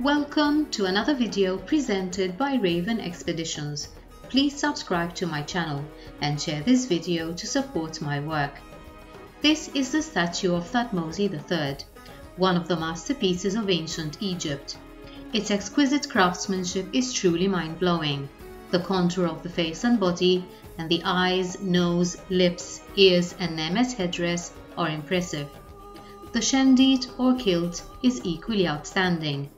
Welcome to another video presented by Raven Expeditions. Please subscribe to my channel and share this video to support my work. This is the statue of Thutmose III, one of the masterpieces of ancient Egypt. Its exquisite craftsmanship is truly mind-blowing. The contour of the face and body, and the eyes, nose, lips, ears and Nemes headdress are impressive. The shendit or kilt is equally outstanding.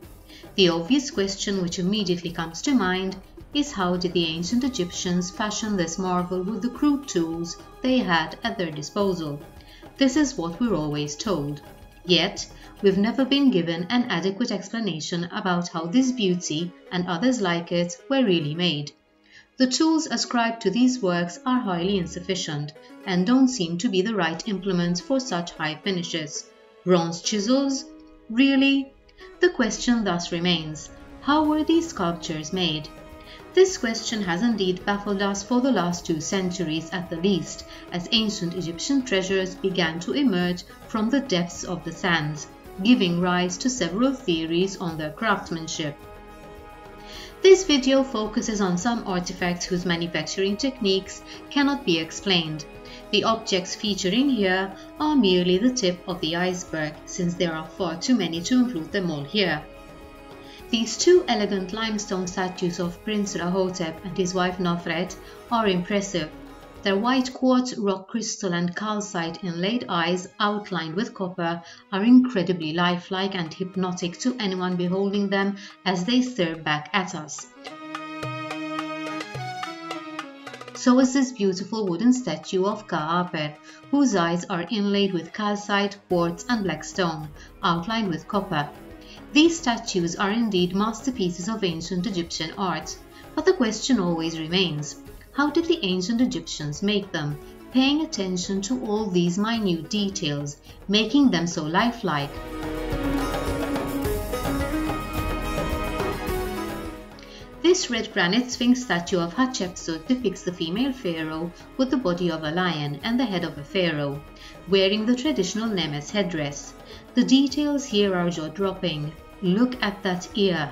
The obvious question which immediately comes to mind is how did the ancient Egyptians fashion this marvel with the crude tools they had at their disposal? This is what we're always told. Yet, we've never been given an adequate explanation about how this beauty and others like it were really made. The tools ascribed to these works are highly insufficient and don't seem to be the right implements for such high finishes. Bronze chisels? Really? The question thus remains, how were these sculptures made? This question has indeed baffled us for the last 2 centuries at the least, as ancient Egyptian treasures began to emerge from the depths of the sands, giving rise to several theories on their craftsmanship. This video focuses on some artifacts whose manufacturing techniques cannot be explained. The objects featuring here are merely the tip of the iceberg, since there are far too many to include them all here. These 2 elegant limestone statues of Prince Rahotep and his wife Nofret are impressive. Their white quartz, rock crystal and calcite inlaid eyes outlined with copper are incredibly lifelike and hypnotic to anyone beholding them as they stare back at us. So is this beautiful wooden statue of Ka-Aper, whose eyes are inlaid with calcite, quartz and black stone, outlined with copper. These statues are indeed masterpieces of ancient Egyptian art, but the question always remains, how did the ancient Egyptians make them, paying attention to all these minute details, making them so lifelike? This red granite sphinx statue of Hatshepsut depicts the female pharaoh with the body of a lion and the head of a pharaoh, wearing the traditional Nemes headdress. The details here are jaw-dropping. Look at that ear.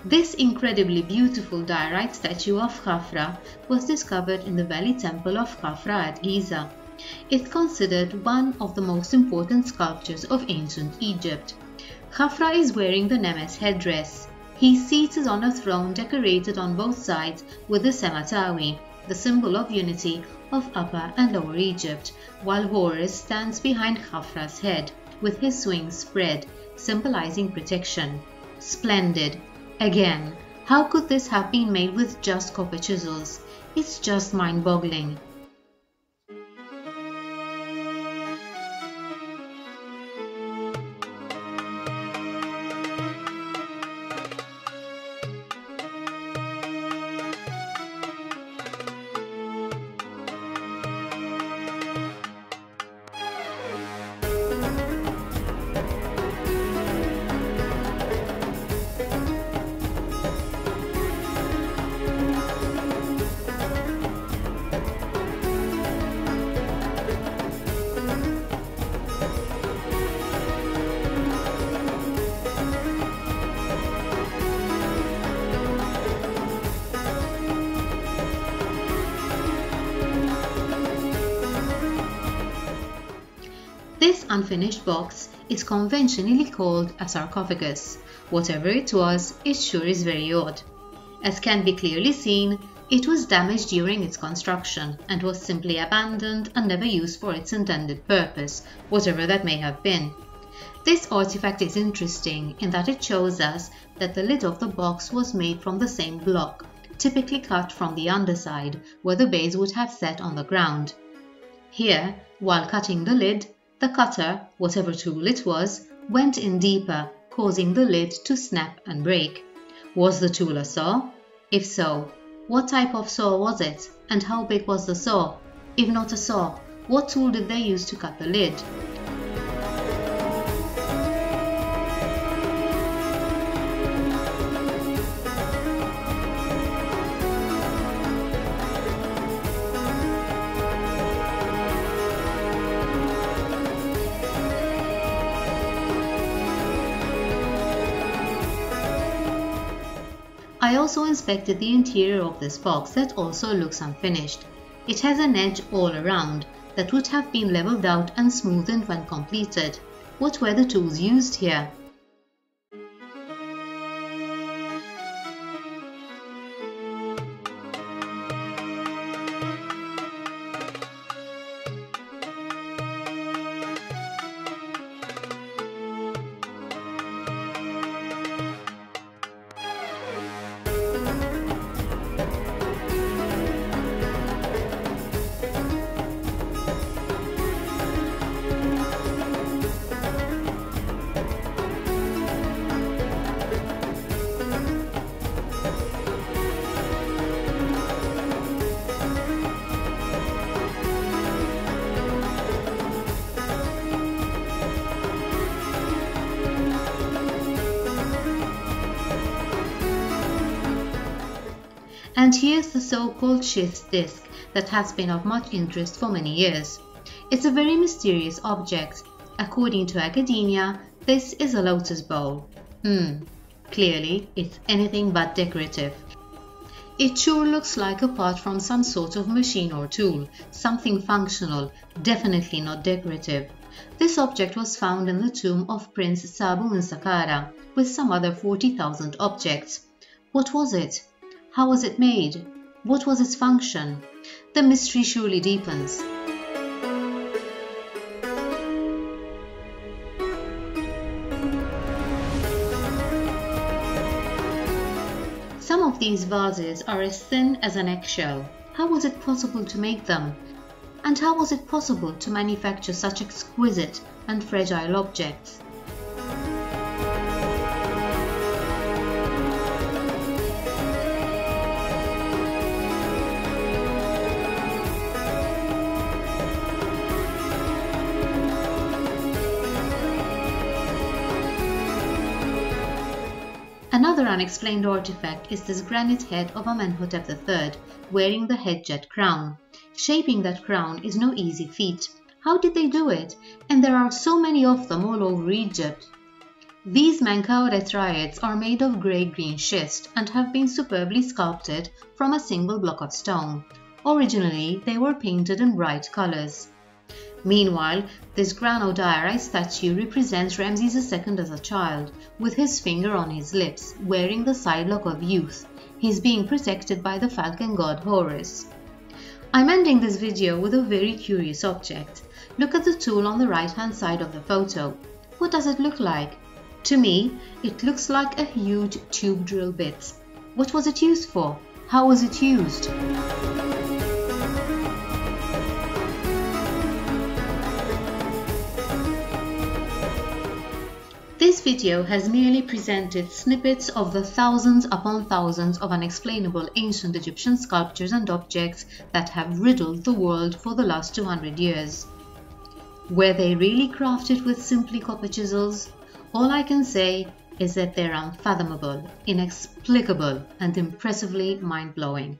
This incredibly beautiful diorite statue of Khafra was discovered in the Valley Temple of Khafra at Giza. It's considered one of the most important sculptures of ancient Egypt. Khafra is wearing the Nemes headdress. He's seated on a throne decorated on both sides with the Sematawi, the symbol of unity of Upper and Lower Egypt, while Horus stands behind Khafra's head with his wings spread, symbolizing protection. Splendid! Again, how could this have been made with just copper chisels? It's just mind-boggling. This unfinished box is conventionally called a sarcophagus. Whatever it was, it sure is very odd. As can be clearly seen, it was damaged during its construction and was simply abandoned and never used for its intended purpose, whatever that may have been. This artifact is interesting in that it shows us that the lid of the box was made from the same block, typically cut from the underside, where the base would have sat on the ground. Here, while cutting the lid, the cutter, whatever tool it was, went in deeper, causing the lid to snap and break. Was the tool a saw? If so, what type of saw was it, and how big was the saw? If not a saw, what tool did they use to cut the lid? I also inspected the interior of this box that also looks unfinished. It has an edge all around that would have been leveled out and smoothened when completed. What were the tools used here? And here's the so-called schist disc that has been of much interest for many years. It's a very mysterious object. According to academia, this is a lotus bowl. Clearly, it's anything but decorative. It sure looks like a part from some sort of machine or tool, something functional, definitely not decorative. This object was found in the tomb of Prince Sabu in Saqqara, with some other 40,000 objects. What was it? How was it made? What was its function? The mystery surely deepens. Some of these vases are as thin as an eggshell. How was it possible to make them? And how was it possible to manufacture such exquisite and fragile objects? Another unexplained artifact is this granite head of Amenhotep III, wearing the head-jet crown. Shaping that crown is no easy feat. How did they do it? And there are so many of them all over Egypt. These Menkaure are made of grey-green schist and have been superbly sculpted from a single block of stone. Originally, they were painted in bright colors. Meanwhile, this granodiorite statue represents Ramses II as a child, with his finger on his lips, wearing the sidelock of youth. He's being protected by the falcon god Horus. I'm ending this video with a very curious object. Look at the tool on the right-hand side of the photo. What does it look like? To me, it looks like a huge tube drill bit. What was it used for? How was it used? This video has merely presented snippets of the thousands upon thousands of unexplainable ancient Egyptian sculptures and objects that have riddled the world for the last 200 years. Were they really crafted with simply copper chisels? All I can say is that they're unfathomable, inexplicable, and impressively mind-blowing.